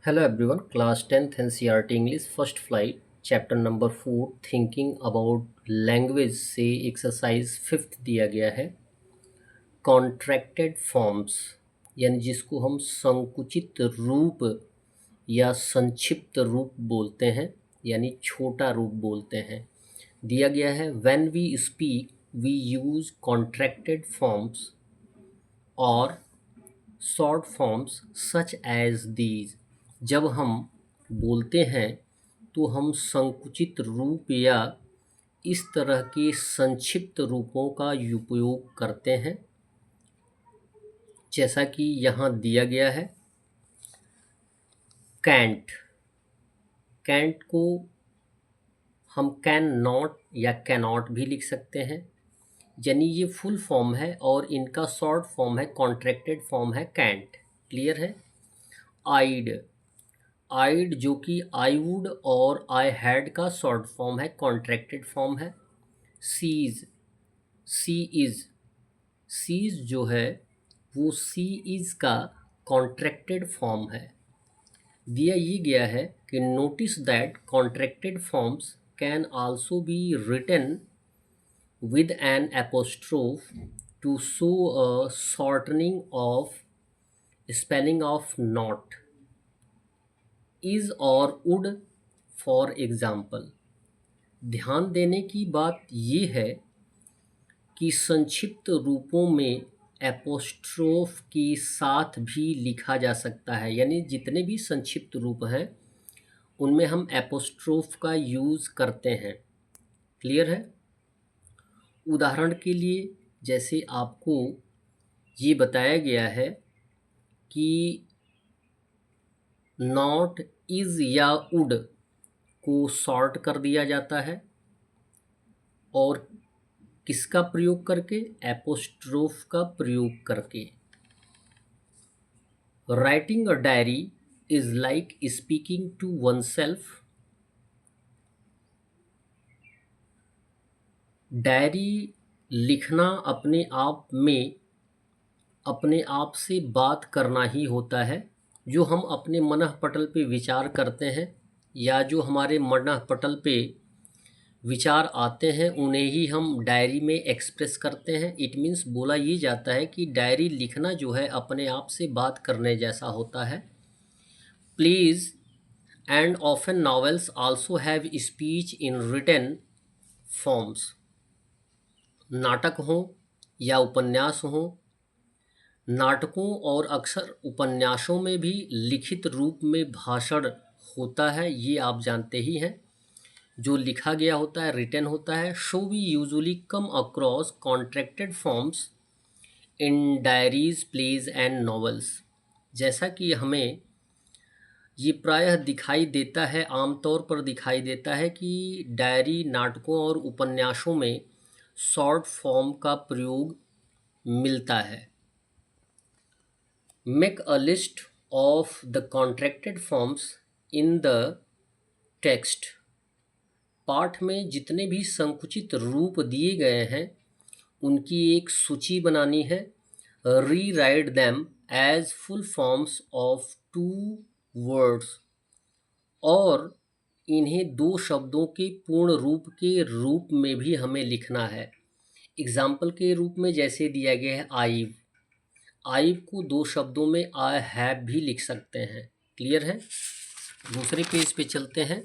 Hello everyone, class 10th NCERT English first flight chapter number 4 thinking about language से exercise fifth दिया गया है contracted forms यानी जिसको हम संकुचित रूप या संक्षिप्त रूप बोलते हैं यानी छोटा रूप बोलते हैं दिया गया है when we speak we use contracted forms और short forms such as these जब हम बोलते हैं तो हम संकुचित रूप या इस तरह के संक्षिप्त रूपों का उपयोग करते हैं जैसा कि यहाँ दिया गया है कैंट कैंट को हम कैन नॉट या कैनॉट भी लिख सकते हैं यानी ये फुल फॉर्म है और इनका शॉर्ट फॉर्म है कॉन्ट्रैक्टेड फॉर्म है कैंट क्लियर है आइड आइड जो कि आई वुड और आई हैड का शॉर्ट फॉर्म है कॉन्ट्रैक्टेड फॉर्म है सीज सी इज सीज जो है वो सी इज का कॉन्ट्रैक्टेड फॉर्म है दिया ये गया है कि notice that contracted forms can also be written with an apostrophe to show a shortening of spelling of not is or would for example ध्यान देने की बात ये है कि संक्षिप्त रूपों में एपोस्ट्रोफ के साथ भी लिखा जा सकता है यानी जितने भी संक्षिप्त रूप हैं उनमें हम एपोस्ट्रोफ का यूज़ करते हैं क्लियर है उदाहरण के लिए जैसे आपको ये बताया गया है कि नॉट इज़ या वुड को शॉर्ट कर दिया जाता है और किसका प्रयोग करके एपोस्ट्रोफ का प्रयोग करके writing a diary is like speaking to oneself diary लिखना अपने आप में अपने आप से बात करना ही होता है जो हम अपने मनः पटल पे विचार करते हैं या जो हमारे मनः पटल पे विचार आते हैं उन्हें ही हम डायरी में एक्सप्रेस करते हैं इट मीन्स बोला ये जाता है कि डायरी लिखना जो है अपने आप से बात करने जैसा होता है please and often novels also have speech in written forms नाटक हों या उपन्यास हों नाटकों और अक्सर उपन्यासों में भी लिखित रूप में भाषण होता है ये आप जानते ही हैं जो लिखा गया होता है रिटन होता है so we usually come across contracted forms in diaries plays and novels जैसा कि हमें ये प्रायः दिखाई देता है आमतौर पर दिखाई देता है कि डायरी नाटकों और उपन्यासों में शॉर्ट फॉर्म का प्रयोग मिलता है Make a list of the contracted forms in the text. पाठ में जितने भी संकुचित रूप दिए गए हैं उनकी एक सूची बनानी है rewrite them as full forms of two words और इन्हें दो शब्दों के पूर्ण रूप के रूप में भी हमें लिखना है एग्जाम्पल के रूप में जैसे दिया गया है आई आइव को दो शब्दों में आई हैव भी लिख सकते हैं क्लियर है दूसरे पेज पे चलते हैं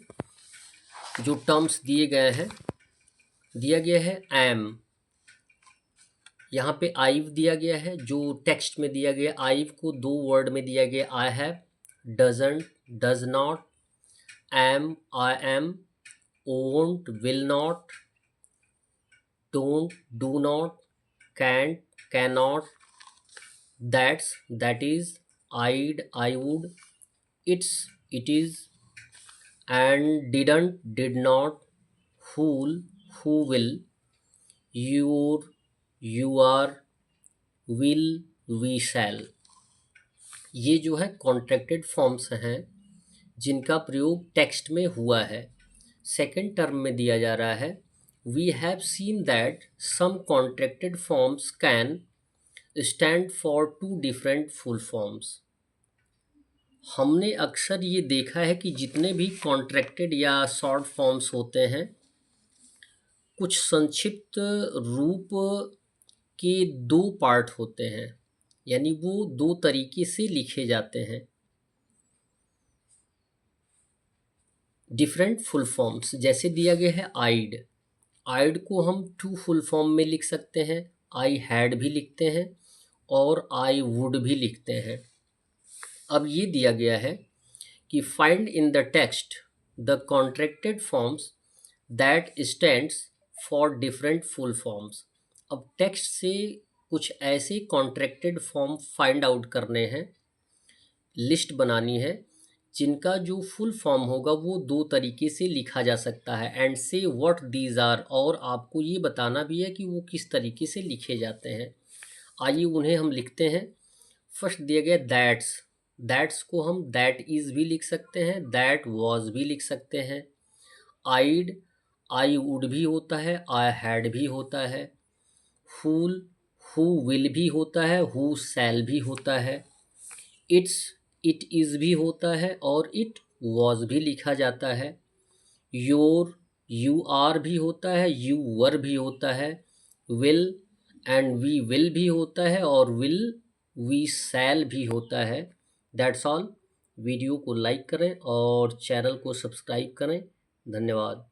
जो टर्म्स दिए गए हैं दिया गया है एम यहाँ पे आइव दिया गया है जो टेक्स्ट में दिया गया आइव को दो वर्ड में दिया गया I have doesn't does not am I am won't will not don't do not can't can not that is I'd I would it's it is and didn't did not who'll who will your you are will we shall ये जो है contracted forms हैं जिनका प्रयोग text में हुआ है second term में दिया जा रहा है we have seen that some contracted forms can stand for two different full forms हमने अक्सर ये देखा है कि जितने भी कॉन्ट्रैक्टेड या शॉर्ट फॉर्म्स होते हैं, कुछ संक्षिप्त रूप के दो पार्ट होते हैं, यानी वो दो तरीके से लिखे जाते हैं। डिफरेंट फुल फॉर्म्स जैसे दिया गया है आइड। आइड को हम टू फुल फॉर्म में लिख सकते हैं, आई हैड भी लिखते हैं और आई वुड भी लिखते हैं। अब ये दिया गया है कि find in the text the contracted forms that stands for different full forms. अब टेक्स्ट से कुछ ऐसे कॉन्ट्रैक्टेड फॉर्म फाइंड आउट करने हैं, लिस्ट बनानी है, जिनका जो फुल फॉर्म होगा वो दो तरीके से लिखा जा सकता है, एंड से व्हाट दीज आर, और आपको ये बताना भी है कि वो किस तरीके से लिखे जाते हैं। आइए उन्हें हम लिखते हैं। फर्स्ट दिया गया दैट्स। दैट्स को हम दैट इज़ भी लिख सकते हैं, दैट वॉज भी लिख सकते हैं। आइड, आई वुड भी होता है, आई हैड भी होता है। फूल, हु विल भी होता है, हु शैल भी होता है। इट्स, इट इज़ भी होता है और इट वॉज भी लिखा जाता है। योर, यू आर भी होता है, यू वर भी होता है। विल एंड वी विल भी होता है और विल, वी शैल भी होता है। That's all. वीडियो को लाइक करें और चैनल को सब्सक्राइब करें। धन्यवाद।